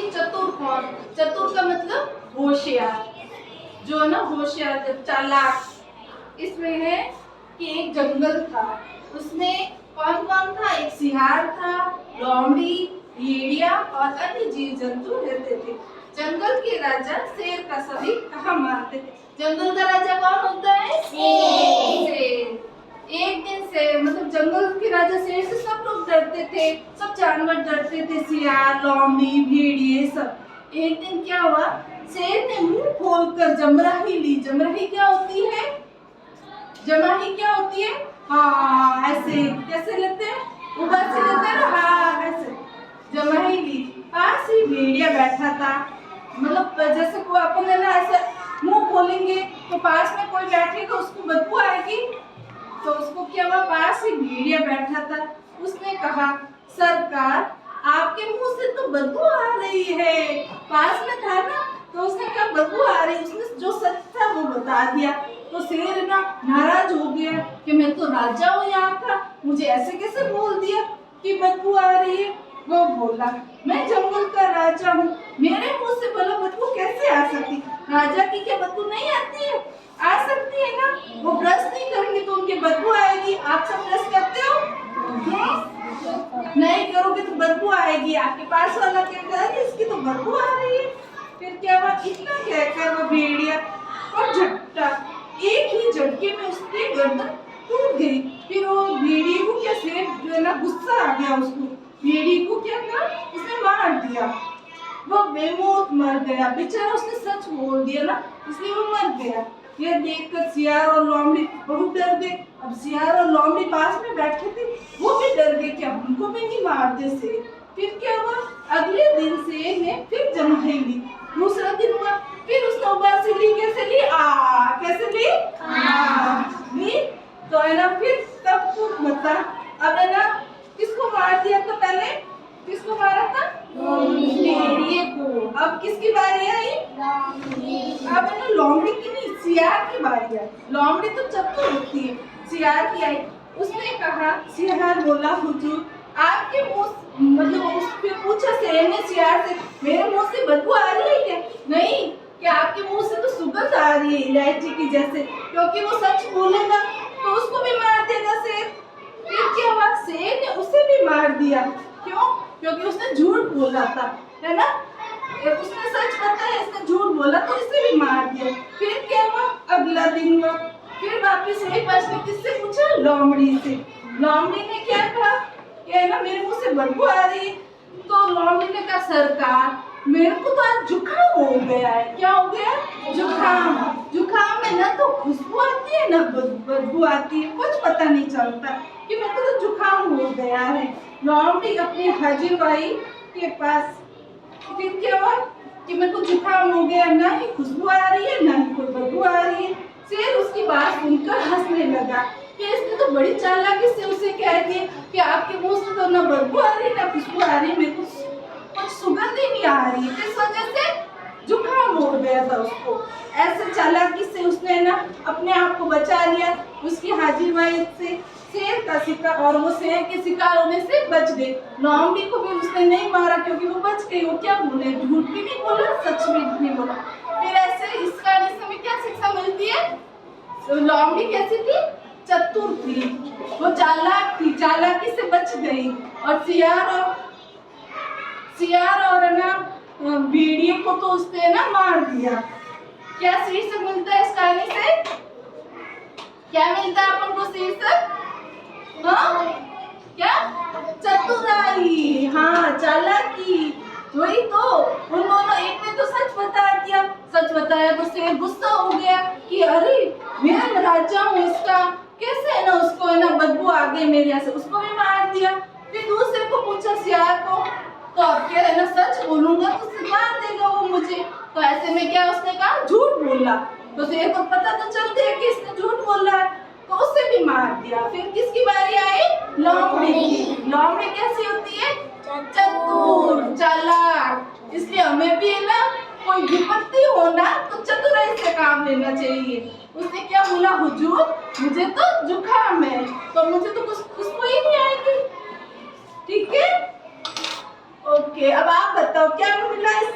कि चतुर कौन? चतुर का मतलब होशियार, जो ना होशियार, जब चालाक। इसमें है कि एक जंगल था, उसमें कौन कौन था? एक सियार था, लोमड़ी, भेड़िया और अन्य जीव जंतु रहते थे। जंगल के राजा शेर का सभी कहा मानते थे। जंगल का राजा कौन होता है? शेर। एक दिन से मतलब जंगल के राजा शेर से सब लोग डरते थे, सब जानवर डरते थे, सियार, लोमड़ी, भेड़िए सब। एक दिन क्या हुआ, शेर ने मुंह खोलकर जमराही ली। जमराही क्या होती है? जमराही क्या होती है? हाँ, ऐसे कैसे लेते हैं? ऊपर से लेते हैं ना, हाँ ऐसे जमराही ली। पास ही भेड़िया बैठा था, मतलब जैसे कोई अपन है ना ऐसे मुंह खोलेंगे तो पास में कोई बैठेगा उसको बदबू आएगी, तो उसको क्या हुआ, पास ही भेड़िया बैठा था। उसने कहा, सरकार आपके मुंह से तो बदबू आ रही है। पास में था ना, तो उसने कहा बदबू आ रही। उसने जो सच था वो बता दिया। तो शेर ना नाराज हो गया कि मैं तो राजा हूँ यहाँ का, मुझे ऐसे कैसे बोल दिया कि बदबू आ रही है। वो बोला, मैं जंगल का राजा हूँ, मेरे मुंह से भला बदबू कैसे आ सकती? राजा की क्या बदबू नहीं आती है? आ सकती है ना। वो ब्रश नहीं करेंगे तो उनकी बदबू आएगी। आप सब ब्रश करते हो? नहीं करोगे तो बदबू आएगी। आपके पास वाला कहता है कि इसकी तो बदबू आ रही है। फिर क्या हुआ, इतना कहकर वो भेड़िया और झटका, एक ही झटके में उसकी गर्दन टूट गई। फिर वो भेड़िए को क्या, शेर जो है ना गुस्सा आ गया उसको, भेड़िए को क्या करा, उसने मार दिया। वो बेमौत मर गया बेचारा, उसने सच बोल दिया ना, इसलिए वो मर गया। यह देखकर सियार और लोमड़ी बहुत डर गए। अब सियार और लोमड़ी पास में बैठे थे, वो भी डर गए कि अब हमको भी नहीं मार दे शेर। फिर क्या हुआ, अगले दिन शेर ने फिर जमराही ली। दूसरा दिन हुआ, फिर उसने ऊपर से ली। कैसे ली? कैसे ली? ली तो है ना, फिर तब तो बता, अब है ना किसको मार दिया था पहले? किसको मारा था? भेड़िए को। अब किसकी बारी आई? अब है ना लोमड़ी की नहीं, सियार की बारी आई। लोमड़ी तो चतुर होती है, सियार की आई। उसने कहा, सियार बोला, हुजूर आपके मुंह, मतलब उसने पूछा शेर ने सियार से, मेरे मुंह से बदबू आ रही है क्या? नहीं, क्या आपके मुंह से तो सुगंध आ रही है इलायची की जैसे, क्योंकि वो सच बोलेगा तो उसको भी मार देगा शेर। फिर क्या हुआ, शेर ने उसे भी मार दिया। क्यों? क्योंकि उसने झूठ बोला था, है ना, उसने सच बताया, इसने झूठ बोला तो इसे भी मार दिया। फिर क्या हुआ, अगला दिन हुआ, फिर वापिस वही प्रश्न किससे पूछा? लोमड़ी से। लोमड़ी ने क्या कहा कि है ना मेरे मुंह से बदबू आ रही है। तो लोमड़ी ने कहा, सरकार मेरे को तो आज जुकाम हो गया है। क्या हो गया? जुकाम। जुकाम में ना तो खुशबू आती है ना बदबू आती है, कुछ पता नहीं चलता कि मेरे को तो जुकाम हो गया है। लोमड़ी अपनी हजीरबाई के पास, फिर क्या हुआ कि मेरे को जुकाम हो गया, ना ही खुशबू आ रही है ना ही कोई बदबू आ रही है। शेर उसकी बात सुनकर हंसने लगा कि इसने तो बड़ी चालाकी से उसे कह दिया कि आपके मुंह से तो ना बदबू आ रही ना खुशबू आ रही, मेरे को कुछ सुगंध ही नहीं आ रही, इस वजह से जुकाम हो गया था उसको। ऐसे चालाकी से उसने ना अपने आप को बचा लिया उसकी हाजिरबाई से, शेर का शिकार, और वो शेर के शिकार होने से बच गई। लोमड़ी को भी उसने नहीं मारा क्योंकि वो बच गई। वो क्या बोले, झूठ भी नहीं बोला, सच भी नहीं बोला। फिर ऐसे इस कहानी से हमें क्या शिक्षा मिलती है? तो लोमड़ी कैसी थी? चतुर थी, वो चालाक थी, चालाकी से बच गई। और सियार और ना भेड़िए को तो उसने ना मार दिया। क्या शीर्षक मिलता है इस कहानी से? क्या मिलता है अपन को शीर्षक? हाँ क्या? चतुराई, हाँ चालाकी। वही तो, उन दोनों, एक ने तो सच बता दिया, सच बताया तो शेर गुस्सा हो गया कि अरे मैं राजा हूँ इसका, कैसे है ना उसको है ना बदबू आ गई मेरे यहाँ से, उसको भी मार दिया। फिर दूसरे को पूछा सियार को, तो अब क्या है ना सच बोलूंगा तो मार देगा वो मुझे, तो ऐसे में क्या उसने कहा, झूठ बोला। तो शेर को पता तो चल गया कि इसने झूठ बोला है, तो उसे भी मार दिया। फिर किसकी बारी आई? लोमड़ी की। लोमड़ी कैसी होती है? चतुर, चालाक। इसलिए हमें भी है ना कोई विपत्ति हो ना तो चतुराई से काम लेना चाहिए। उसने क्या बोला, हुजूर मुझे तो जुकाम है, तो मुझे तो कुछ खुशबू ही नहीं आएगी। ठीक है, ओके। अब आप बताओ क्या